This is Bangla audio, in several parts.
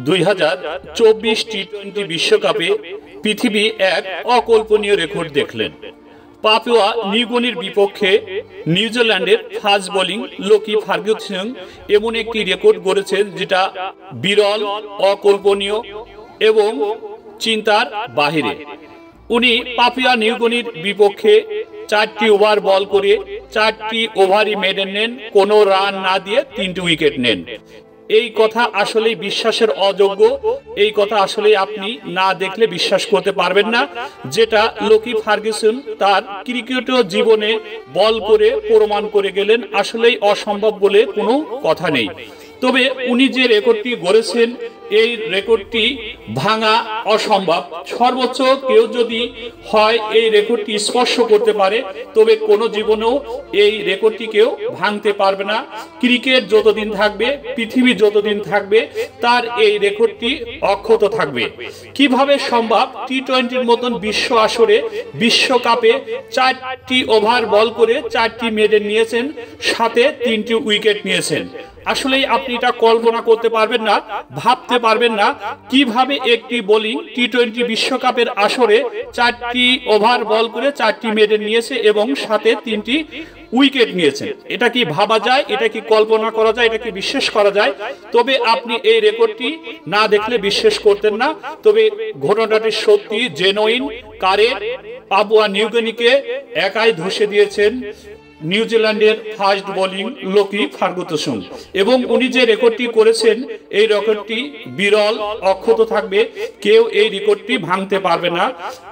2024 টি-20 বিশ্বকাপে পৃথিবী এক অকল্পনীয় রেকর্ড দেখলেন। পাপুয়া নিউগিনির বিপক্ষে নিউজিল্যান্ডের ফাস্ট বোলিং লোকি ফার্গুসন এমন একটি রেকর্ড গড়েছেন যেটা বিরল, অকল্পনীয় এবং চিন্তার বাহিরে। উনি পাপুয়া নিউগিনির বিপক্ষে 4টি ওভার বল করে 4টি ওভারই মেডেন নেন, কোনো রান না দিয়ে 3টি উইকেট নেন। এই কথা আসলে বিশ্বাসের অযোগ্য। এই কথা আসলে আপনি না দেখলে বিশ্বাস করতে পারবেন না, যেটা লোকি ফার্গুসন তার ক্রিকেটীয় জীবনে বল করে প্রমাণ করে গেলেন। আসলেই অসম্ভব বলে কোনো কথা নেই। তবে উনি যে রেকর্ডটি গড়েছেন এই রেকর্ডটি ভাঙা অসম্ভব। সর্বোচ্চ কেউ যদি হয় এই রেকর্ডটি স্পর্শ করতে পারে, তবে কোনো জীবনেও এই রেকর্ডটি কেউ ভাঙতে পারবে না। ক্রিকেট যতদিন থাকবে, পৃথিবী যতদিন থাকবে, তার এই রেকর্ডটি অক্ষত থাকবে। কিভাবে সম্ভব? টি-20-র মতন বিশ্ব আসরে, বিশ্বকাপে 4টি ওভার বল করে 4টি মেডেন নিয়েছেন, সাথে 3টি উইকেট নিয়েছেন। আসলেই আপনি এটা কল্পনা করতে পারবেন না, ভাবতে পারবেন না কিভাবে একটি বোলিং টি-20 বিশ্বকাপের আসরে 4টি ওভার বল করে 4টি মেডেন নিয়েছে এবং সাথে 3টি উইকেট নিয়েছেন। এটা কি ভাবা যায়? এটা কি কল্পনা করা যায়? এটা কি বিশ্বাস করা যায়? তবে আপনি এই রেকর্ডটি না দেখলে বিশ্বাস করতেন না। তবে ঘটনাটি সত্যি, জেনুইন, কারেক্ট। পাপুয়া নিউগিনিকে একাই ধসে দিয়েছেন নিউজিল্যান্ডের ফাস্ট বোলিং লোকি ফার্গুসন, এবং উনি যে রেকর্ডটি করেছেন এই রেকর্ডটি বিরল, অক্ষত থাকবে। কেউ এই রেকর্ডটি ভাঙতে পারবে না।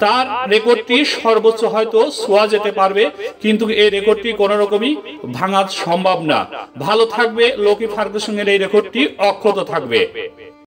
তার রেকর্ডটি সর্বোচ্চ হয়তো ছোঁয়া যেতে পারবে, কিন্তু এই রেকর্ডটি কোনো রকমই ভাঙা সম্ভব না। ভালো থাকবে লোকি ফার্গুসনের এই রেকর্ডটি অক্ষত থাকবে।